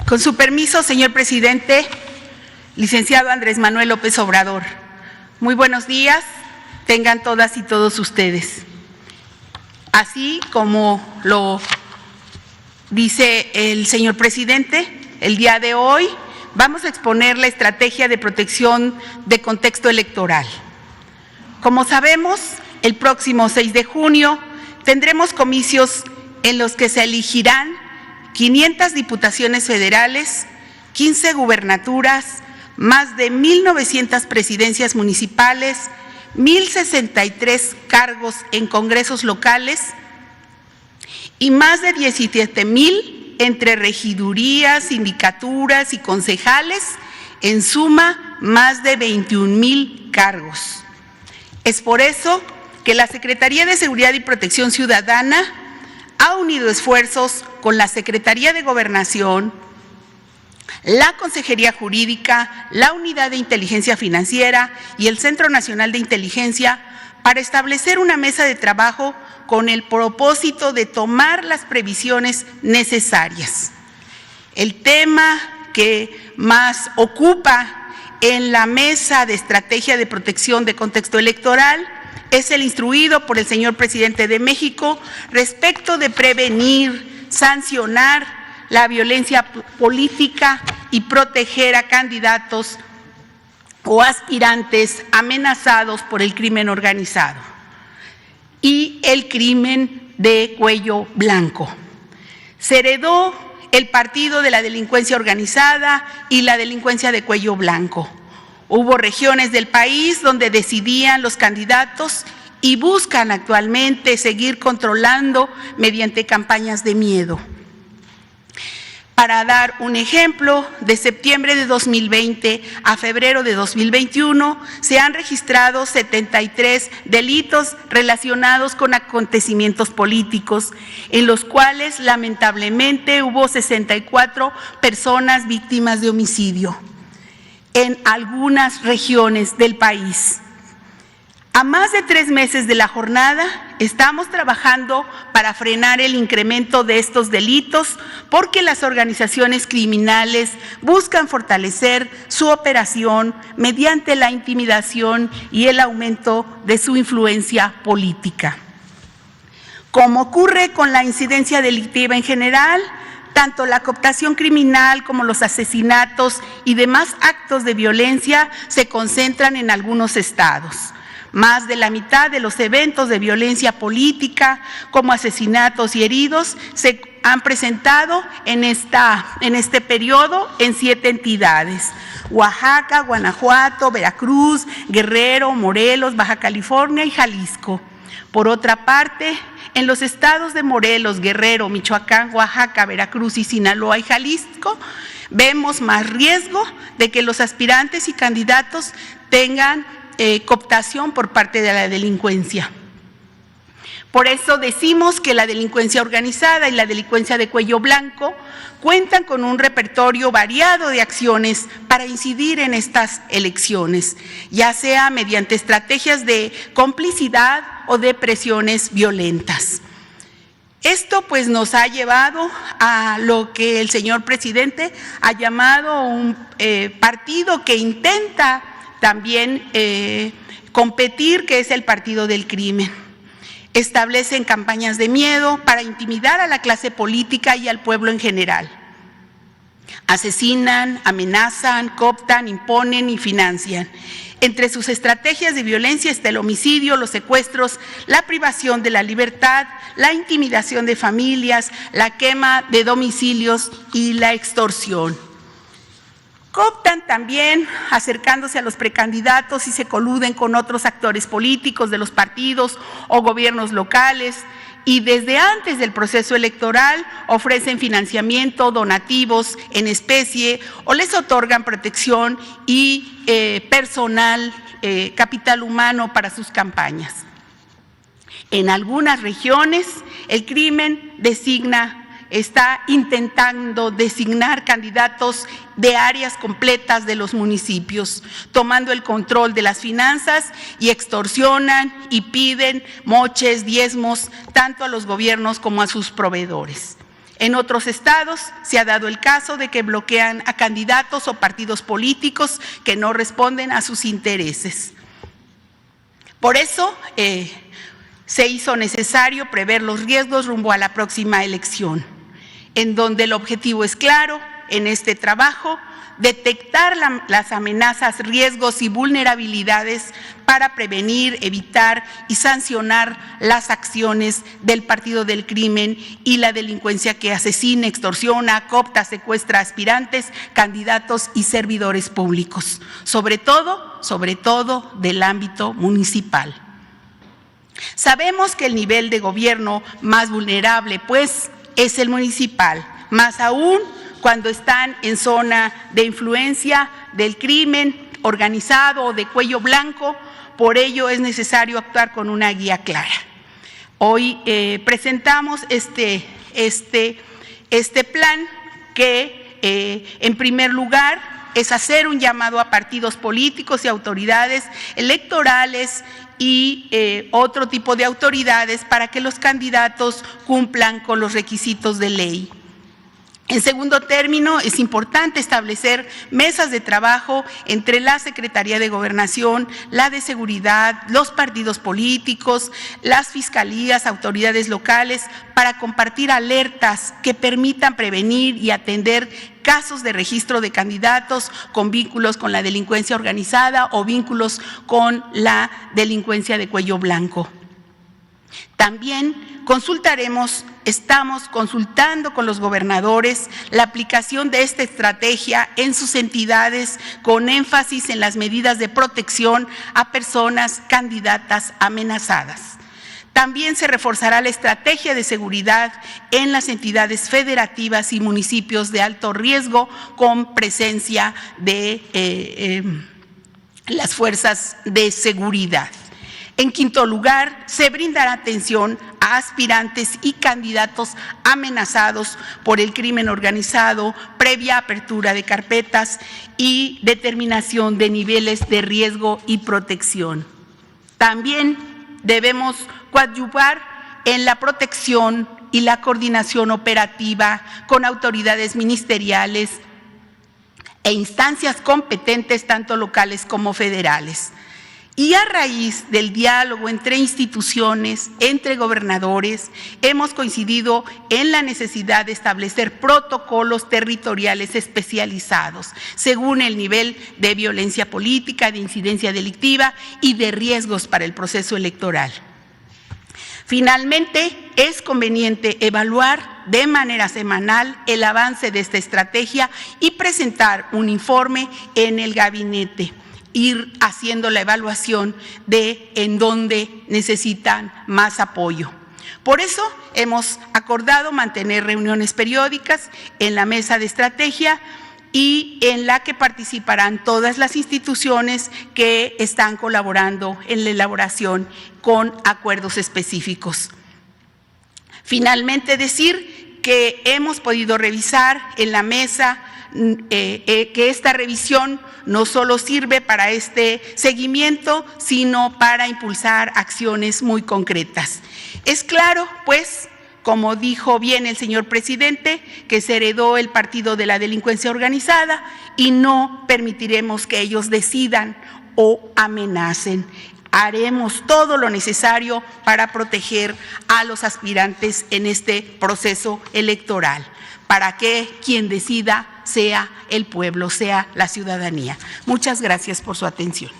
Con su permiso, señor presidente, licenciado Andrés Manuel López Obrador, muy buenos días, tengan todas y todos ustedes. Así como lo dice el señor presidente, el día de hoy vamos a exponer la estrategia de protección de contexto electoral. Como sabemos, el próximo 6 de junio tendremos comicios en los que se elegirán 500 diputaciones federales, 15 gubernaturas, más de 1,900 presidencias municipales, 1,063 cargos en congresos locales y más de 17,000 entre regidurías, sindicaturas y concejales, en suma más de 21,000 cargos. Es por eso que la Secretaría de Seguridad y Protección Ciudadana ha unido esfuerzos con la Secretaría de Gobernación, la Consejería Jurídica, la Unidad de Inteligencia Financiera y el Centro Nacional de Inteligencia para establecer una mesa de trabajo con el propósito de tomar las previsiones necesarias. El tema que más ocupa en la mesa de estrategia de protección de contexto electoral es el instruido por el señor presidente de México respecto de prevenir, sancionar la violencia política y proteger a candidatos o aspirantes amenazados por el crimen organizado y el crimen de cuello blanco. Se heredó el partido de la delincuencia organizada y la delincuencia de cuello blanco. Hubo regiones del país donde decidían los candidatos y buscan actualmente seguir controlando mediante campañas de miedo. Para dar un ejemplo, de septiembre de 2020 a febrero de 2021 se han registrado 73 delitos relacionados con acontecimientos políticos, en los cuales lamentablemente hubo 64 personas víctimas de homicidio en algunas regiones del país. A más de 3 meses de la jornada, estamos trabajando para frenar el incremento de estos delitos porque las organizaciones criminales buscan fortalecer su operación mediante la intimidación y el aumento de su influencia política. Como ocurre con la incidencia delictiva en general, tanto la cooptación criminal como los asesinatos y demás actos de violencia se concentran en algunos estados. Más de la mitad de los eventos de violencia política, como asesinatos y heridos, se han presentado en este periodo en 7 entidades: Oaxaca, Guanajuato, Veracruz, Guerrero, Morelos, Baja California y Jalisco. Por otra parte, en los estados de Morelos, Guerrero, Michoacán, Oaxaca, Veracruz y Sinaloa y Jalisco, vemos más riesgo de que los aspirantes y candidatos tengan cooptación por parte de la delincuencia. Por eso decimos que la delincuencia organizada y la delincuencia de cuello blanco cuentan con un repertorio variado de acciones para incidir en estas elecciones, ya sea mediante estrategias de complicidad o de presiones violentas. Esto pues nos ha llevado a lo que el señor presidente ha llamado un partido que intenta también competir, que es el partido del crimen. Establecen campañas de miedo para intimidar a la clase política y al pueblo en general. Asesinan, amenazan, cooptan, imponen y financian. Entre sus estrategias de violencia está el homicidio, los secuestros, la privación de la libertad, la intimidación de familias, la quema de domicilios y la extorsión. Cooptan también acercándose a los precandidatos y se coluden con otros actores políticos de los partidos o gobiernos locales, y desde antes del proceso electoral ofrecen financiamiento, donativos en especie o les otorgan protección y personal, capital humano para sus campañas. En algunas regiones el crimen está intentando designar candidatos de áreas completas de los municipios, tomando el control de las finanzas, y extorsionan y piden moches, diezmos, tanto a los gobiernos como a sus proveedores. En otros estados se ha dado el caso de que bloquean a candidatos o partidos políticos que no responden a sus intereses. Por eso se hizo necesario prever los riesgos rumbo a la próxima elección, en donde el objetivo es claro en este trabajo: detectar las amenazas, riesgos y vulnerabilidades para prevenir, evitar y sancionar las acciones del partido del crimen y la delincuencia que asesina, extorsiona, coopta, secuestra aspirantes, candidatos y servidores públicos, sobre todo del ámbito municipal. Sabemos que el nivel de gobierno más vulnerable, pues, es el municipal, más aún cuando están en zona de influencia del crimen organizado o de cuello blanco. Por ello es necesario actuar con una guía clara. Hoy presentamos este plan que, en primer lugar, es hacer un llamado a partidos políticos y autoridades electorales y otro tipo de autoridades para que los candidatos cumplan con los requisitos de ley. En segundo término, es importante establecer mesas de trabajo entre la Secretaría de Gobernación, la de Seguridad, los partidos políticos, las fiscalías, autoridades locales, para compartir alertas que permitan prevenir y atender casos de registro de candidatos con vínculos con la delincuencia organizada o vínculos con la delincuencia de cuello blanco. También estamos consultando con los gobernadores la aplicación de esta estrategia en sus entidades, con énfasis en las medidas de protección a personas candidatas amenazadas. También se reforzará la estrategia de seguridad en las entidades federativas y municipios de alto riesgo con presencia de las fuerzas de seguridad. En quinto lugar, se brindará atención a aspirantes y candidatos amenazados por el crimen organizado, previa apertura de carpetas y determinación de niveles de riesgo y protección. También debemos coadyuvar en la protección y la coordinación operativa con autoridades ministeriales e instancias competentes, tanto locales como federales. Y a raíz del diálogo entre instituciones, entre gobernadores, hemos coincidido en la necesidad de establecer protocolos territoriales especializados según el nivel de violencia política, de incidencia delictiva y de riesgos para el proceso electoral. Finalmente, es conveniente evaluar de manera semanal el avance de esta estrategia y presentar un informe en el gabinete, ir haciendo la evaluación de en dónde necesitan más apoyo. Por eso hemos acordado mantener reuniones periódicas en la mesa de estrategia y en la que participarán todas las instituciones que están colaborando en la elaboración con acuerdos específicos. Finalmente, decir que hemos podido revisar en la mesa que esta revisión no solo sirve para este seguimiento, sino para impulsar acciones muy concretas. Es claro, pues, como dijo bien el señor presidente, que se heredó el partido de la delincuencia organizada y no permitiremos que ellos decidan o amenacen. Haremos todo lo necesario para proteger a los aspirantes en este proceso electoral, para que quien decida sea el pueblo, sea la ciudadanía. Muchas gracias por su atención.